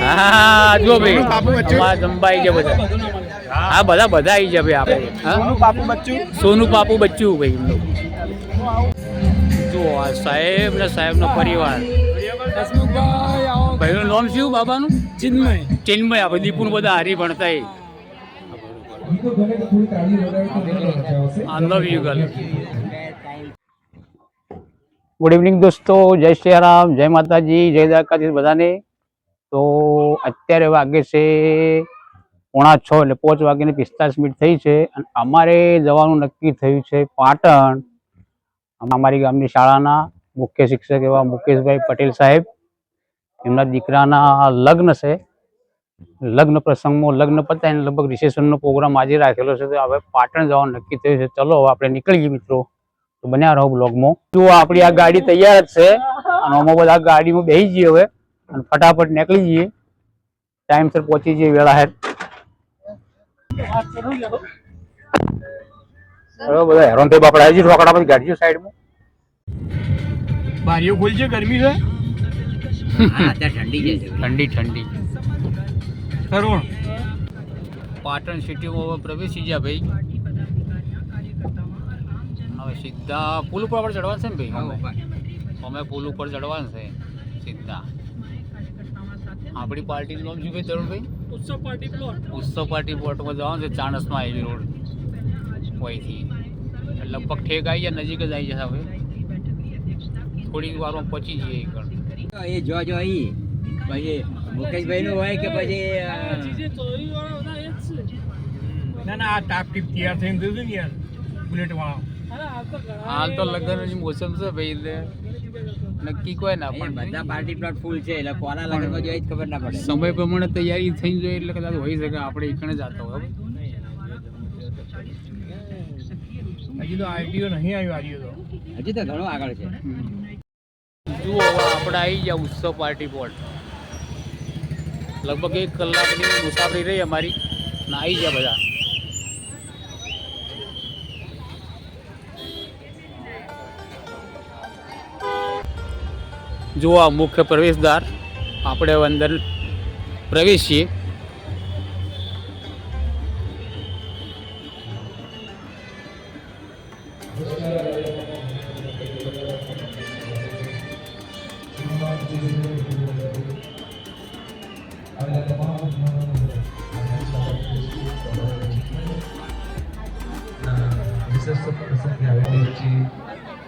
હા જો ભાઈ અમારા જંબા આવી ગયા બધા. હા બધા આવી ગયા ભાઈ આપણે. સોનું પાપુ બચ્ચું ભાઈ. જો આ સાહેબ ને સાહેબનો પરિવાર. ભાઈનું નામ શું બાબાનું? ચિન્મય. આપણે દીપુનું બધા હારી ભણતા. ગુડ ઇવનિંગ દોસ્તો, જય શ્રી રામ, જય માતાજી, જય દ્વારકાધીશ બધાને. તો અત્યારે વાગે છે 5:45 એટલે 5:45 થઈ છે અને અમારે જવાનું નક્કી થયું છે પાટણ. અમારી ગામની શાળાના મુખ્ય શિક્ષક એવા મુકેશભાઈ પટેલ સાહેબ, એમના દીકરાના લગ્ન છે. લગ્ન પ્રસંગમાં લગ્ન પતાવીને લગભગ રિસેપ્શનનો પ્રોગ્રામ આજે રાખેલો છે. તો હવે પાટણ જવાનું નક્કી થયું છે. ચલો હવે આપણે નીકળીએ મિત્રો, તો બન્યા રહો બ્લોગમાં. જો આપણી આ ગાડી તૈયાર જ છે અને અમે બધા ગાડીમાં બેસી જઈએ હવે અને ફટાફટ નીકળી જઈએ, ટાઈમસર પહોંચી જઈએ વેળા હેર. બધા હેરાન થઈ બાપડા આવી રોકડા બધી ગાડીઓ સાઈડમાં. બારીઓ ખોલજે, ગરમી છે. ઠંડી તરુણ પાટણ સિટીમાં પ્રવેશી ગયા ભાઈ. હવે સીધા પુલ ઉપર આપણે ચડવાનું છે ને ભાઈ. અમે પુલ ઉપર ચડવાનું છે સીધા. આપણી પાર્ટીનું નામ શું ભાઈ તરુણભાઈ? ઉત્સવ પાર્ટી પ્લોટમાં જવાનું છે. ચાણસમાં આવી રોડ વહીથી લગભગ ઠેક આવી જાય, નજીક જ આવી જશે. હવે થોડીક વારમાં પહોંચી જઈએ. એ જો અહીં પછી મુકેશભાઈ નું હોય કે પછી ના આ ટાપ ટીપ તૈયાર થઈને જોયું ને યાર, બુલેટ વાળા. હાલ તો લગ્નની મોસમ છે ભાઈ, એટલે નક્કી કોઈ ના પણ બધા પાર્ટી પ્લોટ ફૂલ છે એટલે કોના લગ્નમાં જોઈએ જ ખબર ના પડે. સમય પ્રમાણે તૈયારી થઈ જોઈએ એટલે કદાચ હોઈ શકે આપણે એકને જતા હોય. હજી તો આઈટીઓ નહીં આવ્યું. આર્યો તો હજી તો ઘણો આગળ છે. જુઓ હવે આપણે આવી ગયા ઉત્સવ પાર્ટી પ્લોટ. લગભગ 1 કલાકની મુસાફરી રહી અમારી ને આવી ગયા બધા. જુઓ આ મુખ્ય પ્રવેશદ્વાર, આપણે અંદર પ્રવેશીએ.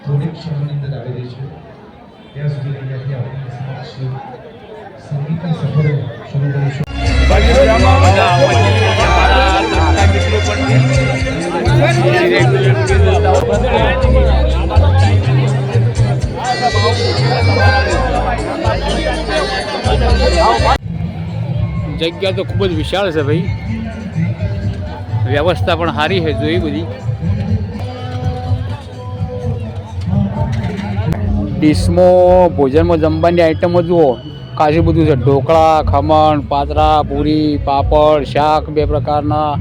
થોડીક ક્ષણોની અંદર આવેલી છે. ત્યાં સુધી અહીંયાથી આપણી સમક્ષ સંગીતની સફર શરૂ કરીશું. જગ્યા તો ખૂબ જ વિશાળ છે ભાઈ, વ્યવસ્થા પણ સારી છે જોઈ બધી. ડીશમાં ભોજનમાં જમવાની આઈટમો જુઓ, ખાસી બધું છે. ઢોકળા, ખમણ, પાતરા, પૂરી, પાપડ, શાક 2 પ્રકારના,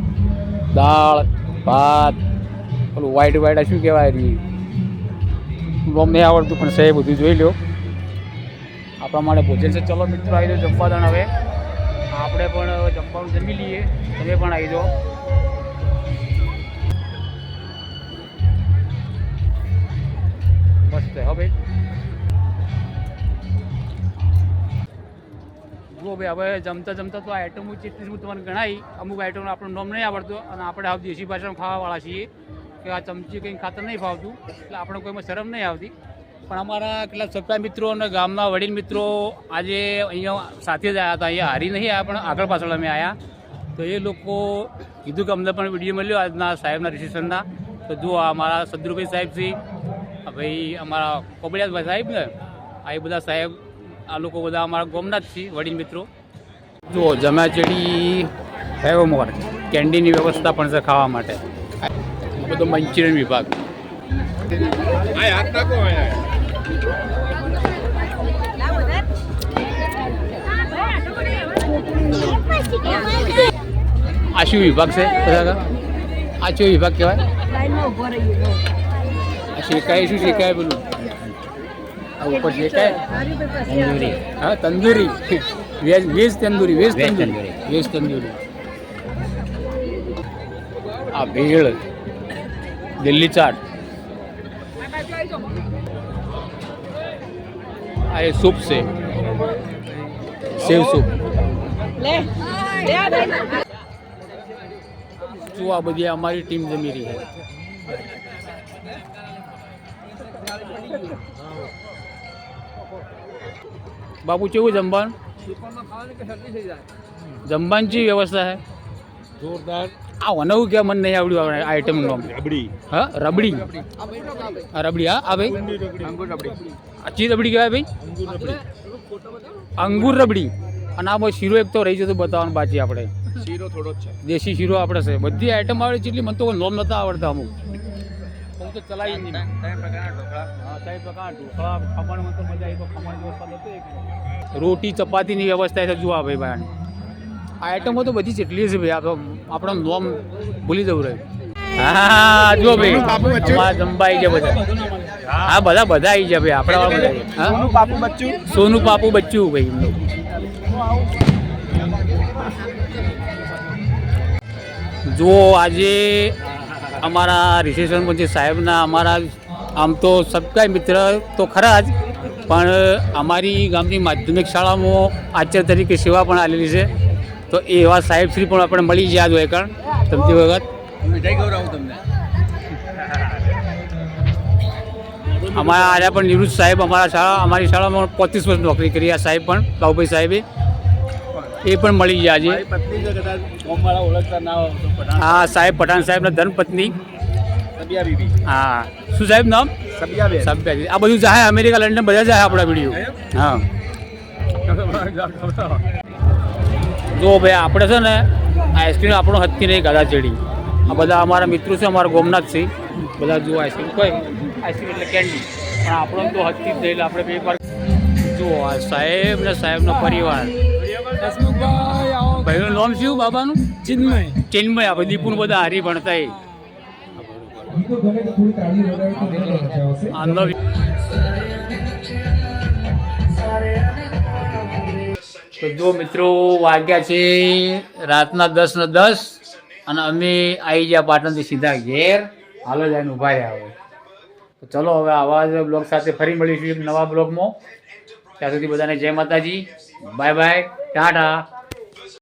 દાળ, ભાત, પેલું વ્હાઈટ શું કહેવાય રહી રોમ નહીં આવડતું પણ છે, બધું જોઈ લો. આપણા માટે ભોજન છે. ચલો મિત્રો આવી જાઓ જમવા દણ. હવે આપણે પણ જમવાનું જમી લઈએ, તમે પણ આવી જાઓ. મસ્ત હો ભાઈ. જુઓ ભાઈ હવે જમતા તો આ આઈટમો જેટલી હું તમને ગણાવી, અમુક આઈટમનો આપણું નામ નહીં આવડતું અને આપણે આ દેશી ભાષામાં ખાવાવાળા છીએ કે આ ચમચી કંઈ ખાતર નહીં ફાવતું એટલે આપણે કોઈમાં શરમ નહીં આવતી. પણ અમારા કેટલાક સભ્ય મિત્રો અને ગામના વડીલ મિત્રો આજે અહીંયા સાથે જ આવ્યા હતા. અહીંયા હારી નહીં આવ્યા પણ આગળ પાછળ અમે આવ્યા. તો એ લોકો કીધું કે અમને પણ વિડીયો મળ્યો આજના સાહેબના રિસેપ્શનના. તો જુઓ અમારા સદરુભાઈ સાહેબ છે, ભાઈ અમારા કોબડિયા સાહેબ ને આ એ બધા સાહેબ, આ લોકો બધા અમારા ગામના જ છે વડીલ મિત્રો. જુઓ જમાચડી, ફેવમોર, કેન્ડીની વ્યવસ્થા પણ છે ખાવા માટે. બધો મંચુરિયન વિભાગ. આ શું વિભાગ છે? આ શું વિભાગ કહેવાય? આ શેકાય શું શેકાય પેલું? આ ઉપર શેકાય તંદૂરી. હા tandoori. Veg tandoori veg veg tandoori tandoori. Veg tandoori. આ ભેળ દિલ્હી ચાટ. આ એ સૂપ છે, સેવ સૂપ. જો આ બધી અમારી ટીમ જમી રહી છે. બાપુ કેવું જમવાનું? જમવાની ચી વ્યવસ્થા છે? જોરદાર આ વનવું કે મને નહીં આવડ્યું આઈટમ નામ. રબડી હા રબડી. આ રબડી હા ભાઈ આ ચી રબડી કહેવાય ભાઈ? અંગુર રબડી. અને આ શીરો એક તો રહી જતો બતાવવાનું બાકી આપણે. શીરો થોડો જ છે. દેશી શીરો આપણે છે. બધી આઈટમ આવડે છે એટલી મને તો નોમ નતા આવડતા અમુક. હું તો ચલાવી જ નહીં. હા 3 પ્રકારના ઢોકળા ખમણ મને તો મજા આવી. તો ખમણ વ્યવસ્થા નથી એક. રોટી ચપાતીની વ્યવસ્થા છે જુઓ ભાઈ ભાઈ. આ આઈટમો તો બધી જેટલી છે ભાઈ. આપણો નોમ ભૂલી જવું રહ્યું. હા જો ભાઈ અમારા જમવા આવી ગયા બધા. હા બધા આવી ગયા ભાઈ આપણા વાળા બધા. હા પાપુ બચ્ચું સોનું પાપુ બચ્ચું ભાઈ એમનું. જો આજે અમારા રિસેપ્શન પછી સાહેબના અમારા આમ તો સબકાય મિત્ર તો ખરા જ, પણ અમારી ગામની માધ્યમિક શાળામાં આચાર્ય તરીકે સેવા પણ આવેલી છે. તો એવા સાહેબશ્રી પણ આપણે મળી ગયા હોય કારણ તમતી વખત. મીઠાઈ ખવડાવું તમને. અમારા આર્યા પણ નિવૃત્ત સાહેબ અમારી શાળામાં 35 વર્ષ નોકરી કરી. આ સાહેબ પણ બાબુભાઈ સાહેબે એ પણ મળી ગયા આજે. પત્ની છે કદાચ ગામવાળા ઓળખતા ના હોય તો પઠાણ. હા સાહેબ પઠાણ સાહેબના ધર્મપત્ની. સબિયા બીબી. હા શું સાહેબ નામ? સબિયા બેન. સભ્ય. આ બધું જાય અમેરિકા લંડન બધા જાય આપણા વિડીયો. હા જો ભાઈ આપણે છે ને આઈસ્ક્રીમ આપણો હત્તી નહીં ગાધા ચડી. આ બધા અમારા મિત્રો છે, અમારા ગોમનાથ છે બધા. જુઓ આઈસ્ક્રીમ કોઈ આઈસ્ક્રીમ એટલે કેન્ડી, પણ આપણો તો હત્તી જ નહીં. આપણે બે વાર જુઓ આ સાહેબ ને સાહેબનો પરિવાર. ભાઈનું નામ શું બાબાનું? ચિન્મય. ચિન્મય. આપણે દીપુને બધા હારી ભણતા. ગીતો ગમે તો થોડી તાળી વગાડો તો મને મજા આવશે. આંધો તો જો મિત્રો વાગ્યા છે રાતના 10:10 અને અમે આવી ગયા પાટણથી સીધા ઘેર. હાલો જઈને ઊભા રહ્યા હવે. તો ચલો હવે આવા જ બ્લોગ સાથે ફરી મળીશું એક નવા બ્લોગમાં. ત્યાં સુધી બધાને જય માતાજી, બાય બાય, ટાટા.